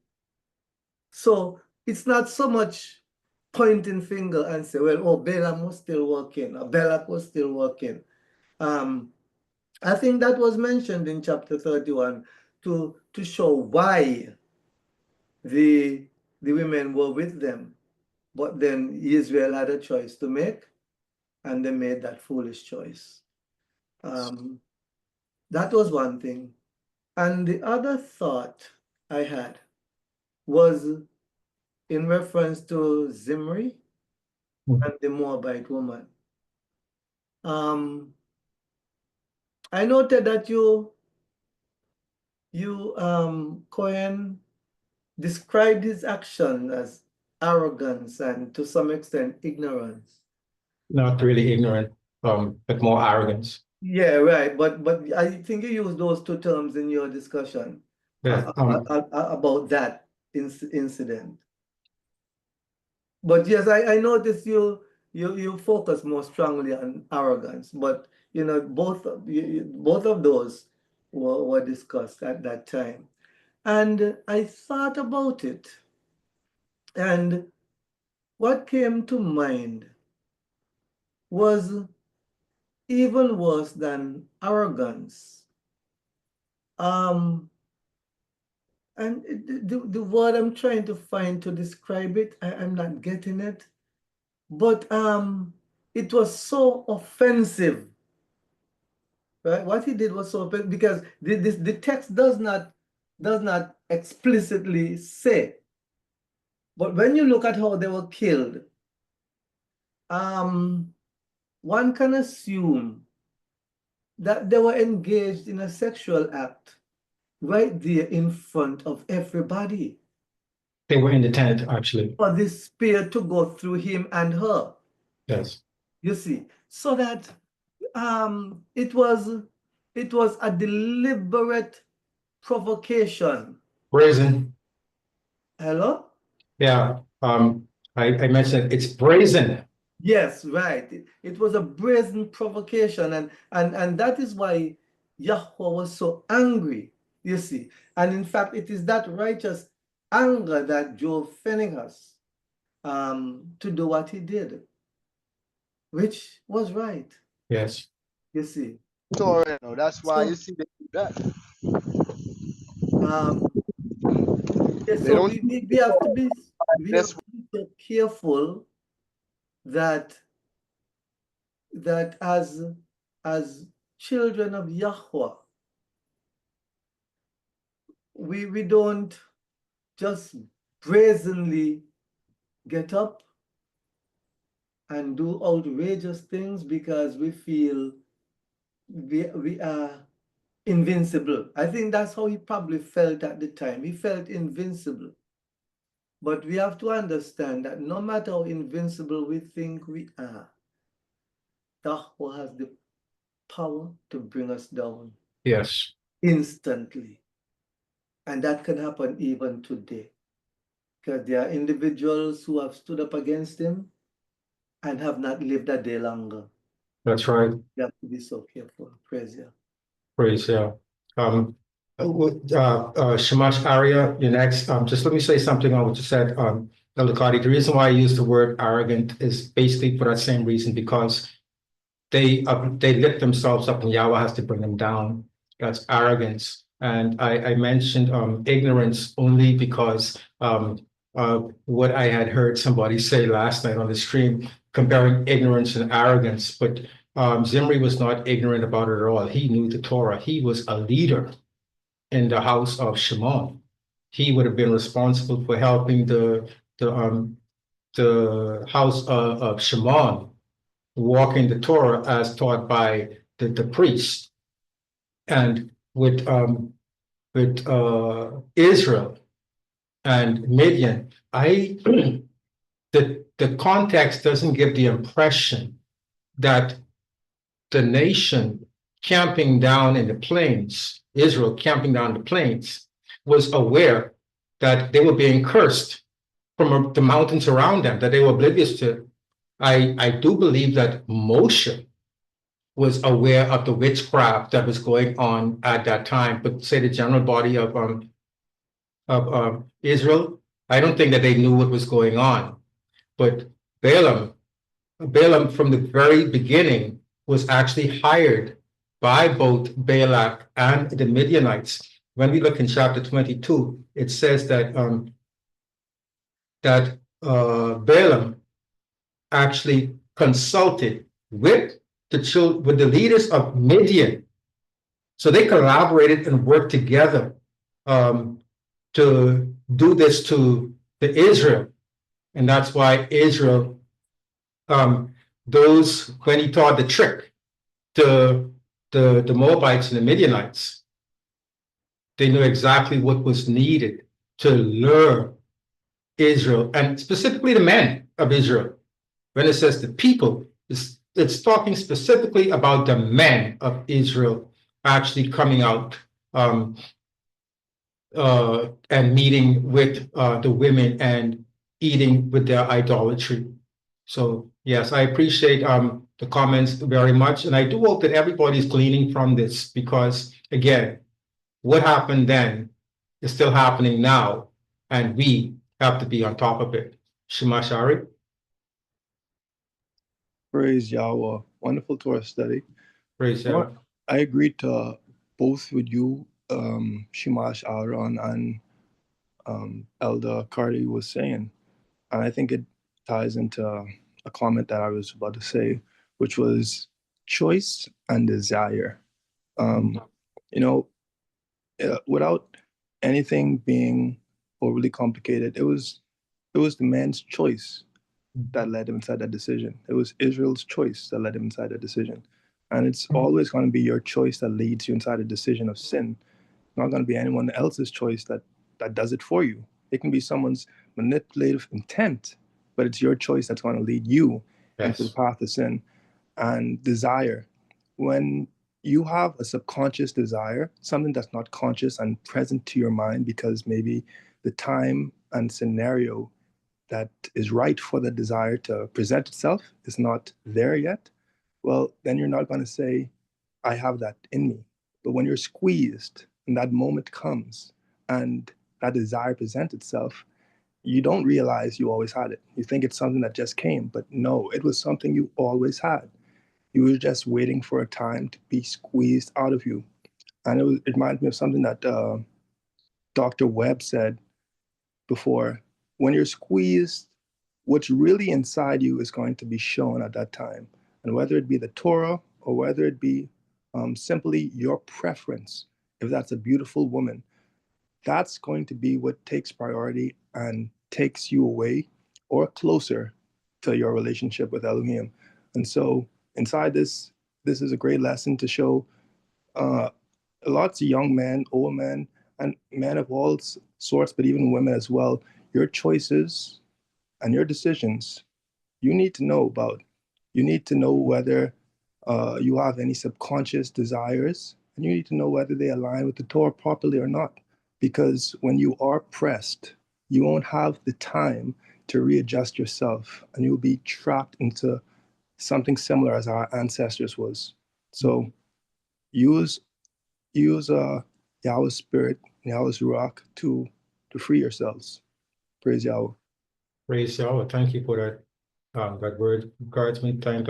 So it's not so much pointing finger and say, well, oh, Balaam was still working, or Balak was still working. I think that was mentioned in chapter 31 to show why the women were with them. But then Israel had a choice to make, and they made that foolish choice. That was one thing. And the other thought I had was in reference to Zimri and the Moabite woman. I noted that you Kohen, described his action as arrogance and to some extent ignorance. Not really ignorant, but more arrogance. Yeah, right. But I think you used those two terms in your discussion Yeah, about that incident. But yes, I noticed you focus more strongly on arrogance. But you know, both of those were discussed at that time. And I thought about it. And what came to mind was even worse than arrogance. And the word I'm trying to find to describe it, I'm not getting it. But it was so offensive. Right? What he did was so offensive because the text does not explicitly say. But when you look at how they were killed, one can assume that they were engaged in a sexual act right there in front of everybody. they were in the tent, actually. For this spear to go through him and her. Yes. You see, so that it was a deliberate provocation. Brazen. Hello? Yeah. I mentioned it's brazen. Yes, right. It was a brazen provocation, and that is why Yahweh was so angry, you see. And in fact, it is that righteous anger that drove Phinehas to do what he did, which was right, Yes. you see. Torah, you know, that's why So, you see that. yeah, They so don't we have to be that's so careful that as children of Yahweh, we don't just brazenly get up and do outrageous things because we feel we are invincible. I think that's how he probably felt at the time. He felt invincible. But we have to understand that no matter how invincible we think we are, Yahweh has the power to bring us down. Yes. Instantly. And that can happen even today. Because there are individuals who have stood up against him and have not lived a day longer. That's right. You have to be so careful. Praise you. Praise, yeah. Shamash Arya, you're next. Just let me say something on what you said, Elder Cardi. The reason why I use the word arrogant is basically for that same reason, because they lift themselves up and Yahweh has to bring them down. That's arrogance. And I mentioned ignorance only because what I had heard somebody say last night on the stream, comparing ignorance and arrogance. But Zimri was not ignorant about it at all. He knew the Torah. He was a leader in the house of Shimon. He would have been responsible for helping the house of Shimon walking the Torah as taught by the priest. And with with Israel and Midian, the context doesn't give the impression that the nation camping down in the plains, Israel camping down the plains, was aware that they were being cursed from the mountains around them, that they were oblivious to. I do believe that Moshe was aware of the witchcraft that was going on at that time, but say the general body of Israel, I don't think that they knew what was going on. But Balaam from the very beginning was actually hired by both Balak and the Midianites. When we look in chapter 22, it says that Balaam actually consulted with the leaders of Midian. So they collaborated and worked together to do this to Israel. And that's why Israel, when he taught the trick to the Moabites and the Midianites, they knew exactly what was needed to lure Israel, and specifically the men of Israel. When it says the people, it's talking specifically about the men of Israel actually coming out and meeting with the women and eating with their idolatry. So yes, I appreciate the comments very much, and I do hope that everybody's gleaning from this, because again, what happened then is still happening now, and we have to be on top of it. Shema Shari. Praise Yahweh. Wonderful Torah study. Praise You know Yahweh. what? I agreed to both with you, Shimash Aaron and Elder Cardi was saying. And I think it ties into a comment that I was about to say, which was choice and desire. You know, without anything being overly complicated, it was the man's choice that led him inside that decision. It was Israel's choice that led him inside that decision. And it's always going to be your choice that leads you inside a decision of sin. It's not going to be anyone else's choice that does it for you. It can be someone's manipulative intent, but it's your choice that's going to lead you into the path of sin. And desire. When you have a subconscious desire, something that's not conscious and present to your mind because maybe the time and scenario that is right for the desire to present itself is not there yet, well, then you're not going to say, I have that in me. But when you're squeezed and that moment comes and that desire presents itself, you don't realize you always had it. You think it's something that just came, but no, it was something you always had. You were just waiting for a time to be squeezed out of you. And it reminds me of something that Dr. Webb said before. When you're squeezed, what's really inside you is going to be shown at that time. And whether it be the Torah or whether it be simply your preference, if that's a beautiful woman, that's going to be what takes priority and takes you away or closer to your relationship with Elohim. And so inside this is a great lesson to show lots of young men, old men, and men of all sorts, but even women as well, your choices and your decisions, you need to know about. You need to know whether you have any subconscious desires, and you need to know whether they align with the Torah properly or not. Because when you are pressed, you won't have the time to readjust yourself, and you'll be trapped into something similar as our ancestors was. So use Yahweh's spirit, Yahweh's ruach to free yourselves. Praise Yahweh. Praise Yahweh. Thank you for that word encouragement. Thank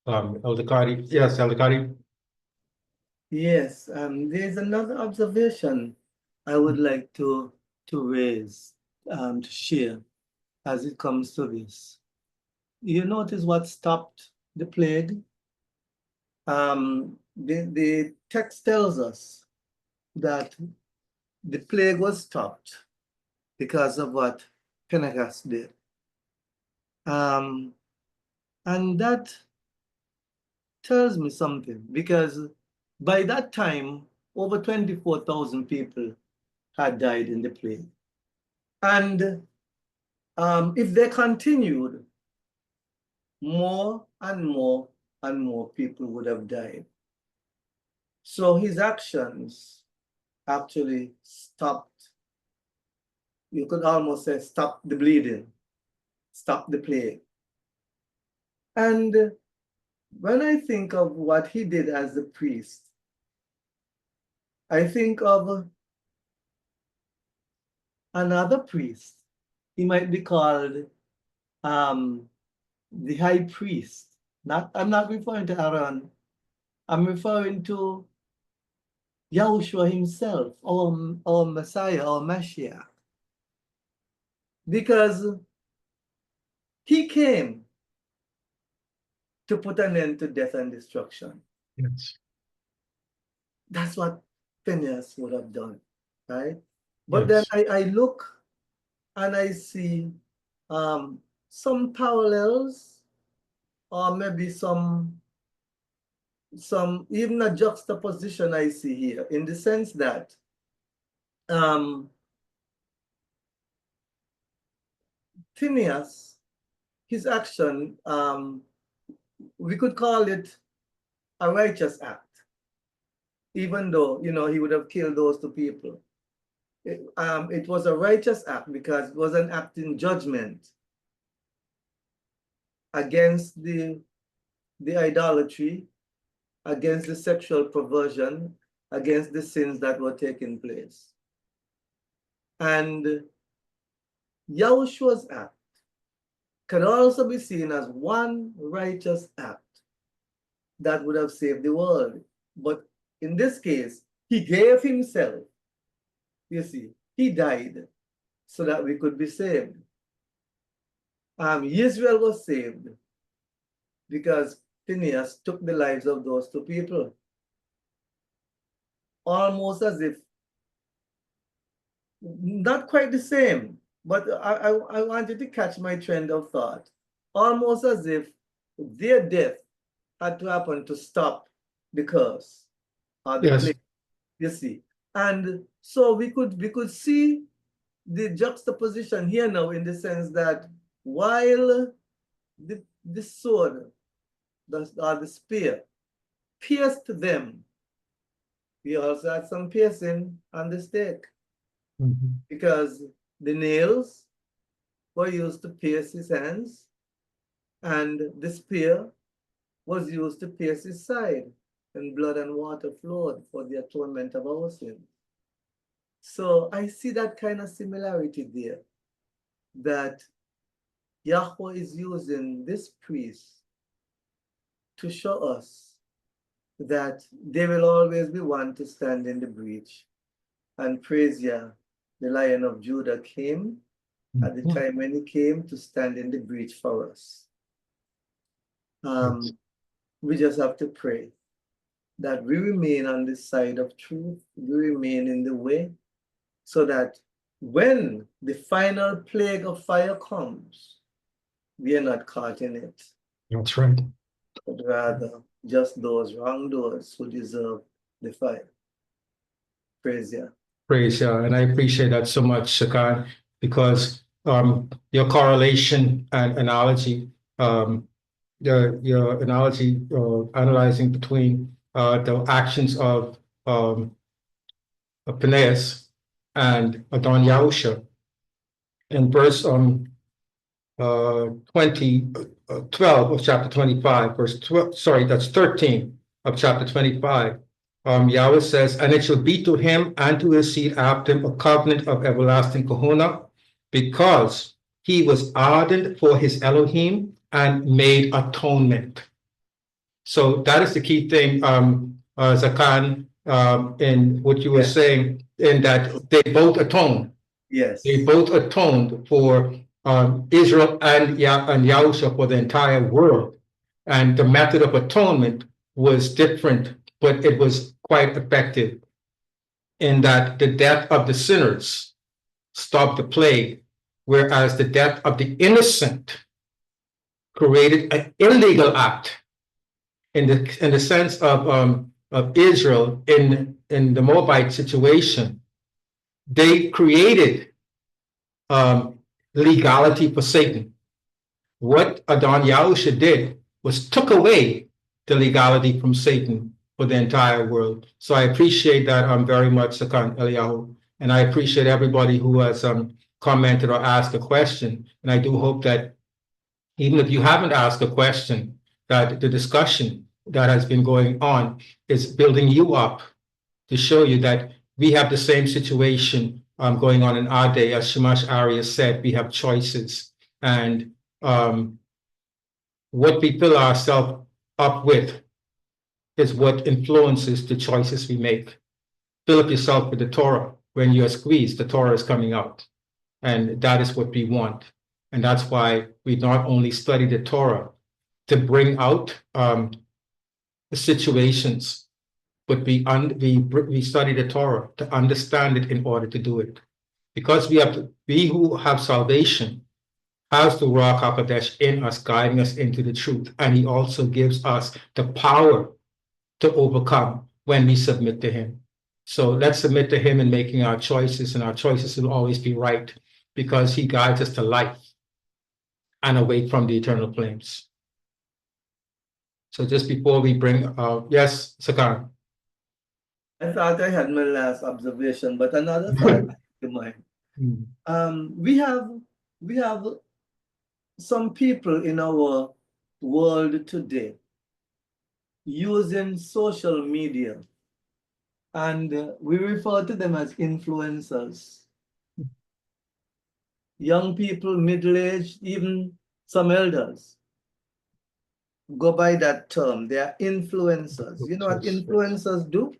Elder Cardi. Yes, Elder Cardi. Yes, there's another observation I would like to raise, to share as it comes to this. You notice what stopped the plague? The text tells us that the plague was stopped because of what Pentecost did. And that tells me something, because by that time, over 24,000 people had died in the plague. And if they continued, more and more and more people would have died. So his actions actually stopped, you could almost say, stop the bleeding, stop the plague. And when I think of what he did as a priest, I think of another priest. He might be called the high priest. I'm not referring to Aaron. I'm referring to Yahushua himself, our Messiah, our Mashiach. Because he came to put an end to death and destruction. Yes. That's what Phineas would have done, right? But Yes. then I look and I see some parallels, or maybe some even a juxtaposition I see here, in the sense that Phineas, his action, we could call it a righteous act, even though, you know, he would have killed those two people. It was a righteous act because it was an act in judgment against the idolatry, against the sexual perversion, against the sins that were taking place. And Yahushua's act can also be seen as one righteous act that would have saved the world. But in this case, he gave himself. You see, he died so that we could be saved. Israel was saved because Phineas took the lives of those two people. Almost as if, not quite the same, but I wanted to catch my trend of thought. Almost as if their death had to happen to stop the curse or the plague, you see. And so we could see the juxtaposition here now, in the sense that while the sword, the spear, pierced them, we also had some piercing on the stake, because the nails were used to pierce his hands, and the spear was used to pierce his side, and blood and water flowed for the atonement of our sins. So I see that kind of similarity there, that Yahweh is using this priest to show us that there will always be one to stand in the breach. And praise Yah, the Lion of Judah came at the time when he came to stand in the breach for us. We just have to pray that we remain on the side of truth, we remain in the way, so that when the final plague of fire comes, we are not caught in it. That's right. But rather just those wrongdoers who deserve the fire. Praise Yah. Praise Yah. And I appreciate that so much, Sakan, because your correlation and analogy, your analogy analyzing between the actions of Phineas and Adon Yahusha in verse 12 of chapter 25, verse 12, sorry, that's 13 of chapter 25. Yahweh says, and it shall be to him and to his seed after him a covenant of everlasting kahuna, because he was ardent for his Elohim and made atonement. So that is the key thing, Zakan, in what you were saying, in that they both atoned. Yes. They both atoned for Israel and Yahusha, for the entire world. And the method of atonement was different, but it was quite effective, in that the death of the sinners stopped the plague, whereas the death of the innocent created an illegal act in the sense of Israel in in the Moabite situation, they created legality for Satan. What Adon Yahusha did was took away the legality from Satan for the entire world. So I appreciate that very much, Sakan Eliyahu, and I appreciate everybody who has commented or asked a question. And I do hope that even if you haven't asked a question, that the discussion that has been going on is building you up to show you that we have the same situation going on in our day. As Shamash Arias said, we have choices, and what we fill ourselves up with is what influences the choices we make. Fill up yourself with the Torah. When you're squeezed, the Torah is coming out, and that is what we want. And that's why we not only study the Torah to bring out the situations, but we study the Torah to understand it in order to do it. Because we who have salvation has the Ruach HaKodesh in us, guiding us into the truth. And he also gives us the power to overcome when we submit to him. So let's submit to him in making our choices, and our choices will always be right, because he guides us to life and away from the eternal flames. So just before we bring, yes, Sakan. I thought I had my last observation, but another thought to mind. We have some people in our world today using social media, and we refer to them as influencers. Young people, middle-aged, even some elders go by that term. They are influencers. You know what influencers do?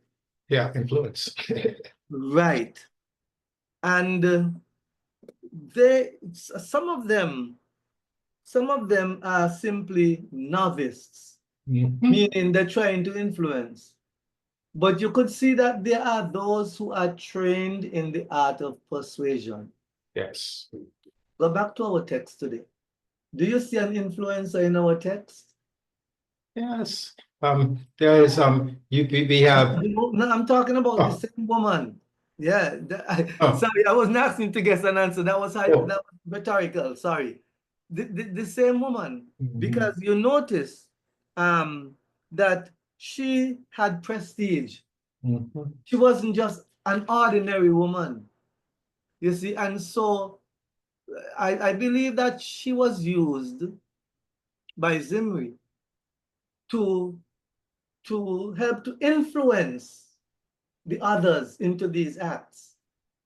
Yeah, influence. Right. And some of them are simply novices, meaning they're trying to influence. But you could see that there are those who are trained in the art of persuasion. Yes. Go back to our text today. Do you see an influencer in our text? Yes. There is we have. No, I'm talking about the same woman. Yeah. Sorry, I wasn't asking to guess an answer. That was rhetorical. Sorry. The same woman, because you notice that she had prestige. She wasn't just an ordinary woman. You see, and so I believe that she was used by Zimri to help to influence the others into these acts,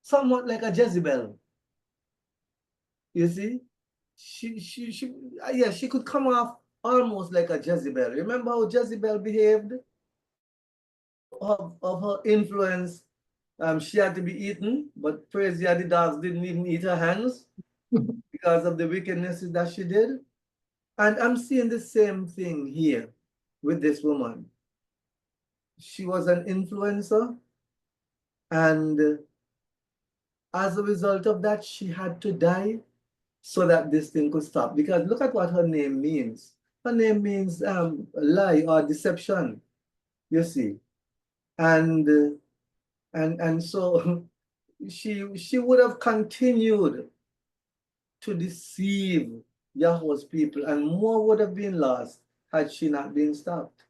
somewhat like a Jezebel. You see, she could come off almost like a Jezebel. Remember how Jezebel behaved? Of her influence, she had to be eaten, but praise God, the dogs didn't even eat her hands because of the wickedness that she did. And I'm seeing the same thing here with this woman. She was an influencer, and as a result of that, she had to die so that this thing could stop. Because look at what her name means. Her name means lie or deception, you see. And so she would have continued to deceive Yahweh's people, and more would have been lost had she not been stopped.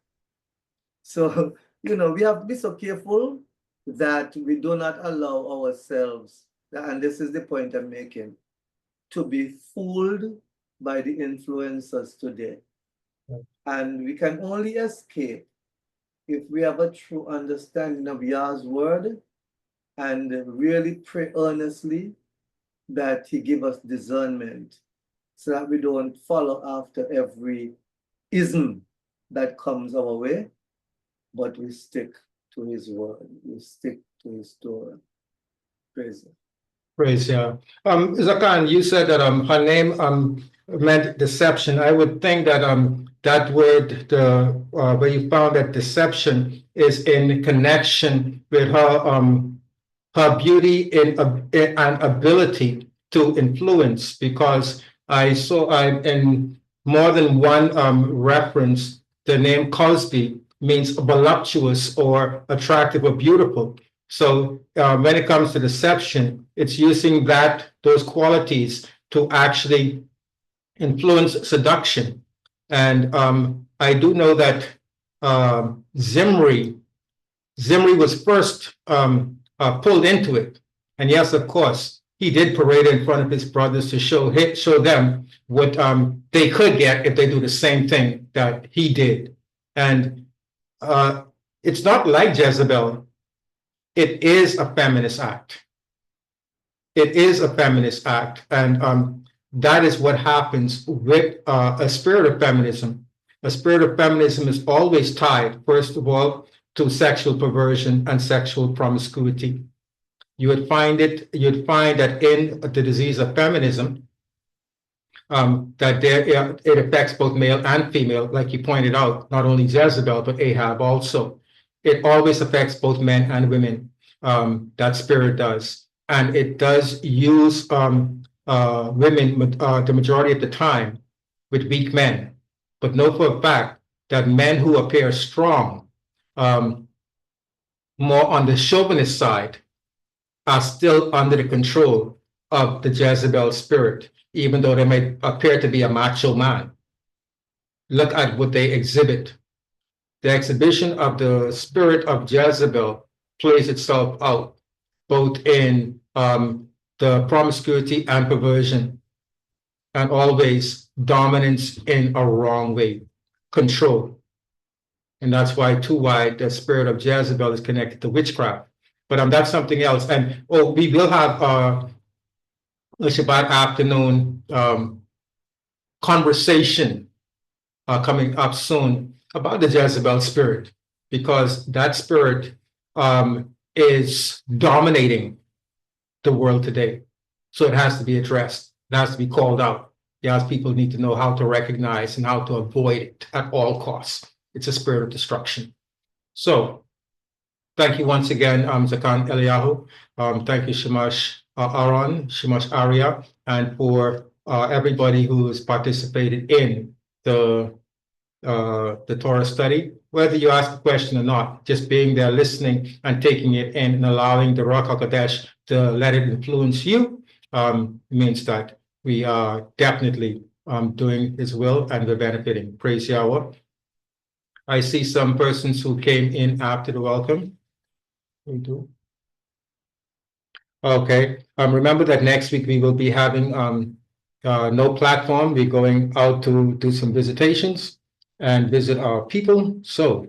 So, you know, we have to be so careful that we do not allow ourselves, and this is the point I'm making, to be fooled by the influencers today. And we can only escape if we have a true understanding of Yah's word and really pray earnestly that he give us discernment so that we don't follow after every ism that comes our way, but we stick to his word, we stick to his Torah. Praise him. Praise Yah. Zakan, you said that her name meant deception. I would think that that word, where you found that deception is in connection with her beauty and ability to influence, because I saw in more than one reference the name Cosby means voluptuous or attractive or beautiful. So when it comes to deception, it's using those qualities to actually influence seduction. And I do know that Zimri was first pulled into it. And yes, of course, he did parade in front of his brothers to show them what they could get if they do the same thing that he did. And it's not like Jezebel. It is a feminist act. It is a feminist act. And that is what happens with a spirit of feminism. A spirit of feminism is always tied, first of all, to sexual perversion and sexual promiscuity. You'd find that in the disease of feminism, that it affects both male and female, like you pointed out, not only Jezebel, but Ahab also. It always affects both men and women, that spirit does. And it does use women the majority of the time with weak men. But know for a fact that men who appear strong, more on the chauvinist side, are still under the control of the Jezebel spirit, even though they may appear to be a macho man. Look at what they exhibit. The exhibition of the spirit of Jezebel plays itself out both in the promiscuity and perversion, and always dominance in a wrong way, control. And that's why the spirit of Jezebel is connected to witchcraft. But that's something else. And we will have a Shabbat afternoon conversation coming up soon about the Jezebel spirit, because that spirit is dominating the world today. So it has to be addressed. It has to be called out. Yes, people need to know how to recognize and how to avoid it at all costs. It's a spirit of destruction. So thank you once again, Zakan Eliyahu. Thank you, Shamash Aaron, Shamash Arya, and for everybody who has participated in the Torah study. Whether you ask a question or not, just being there, listening, and taking it in, and allowing the Ruach HaKodesh to let it influence you means that we are definitely doing His will and we're benefiting. Praise Yahweh. I see some persons who came in after the welcome. We do. Okay. Remember that next week we will be having no platform. We're going out to do some visitations and visit our people. So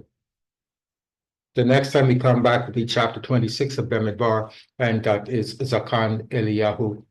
the next time we come back will be chapter 26 of Bemidbar, and that is Zakan Eliyahu.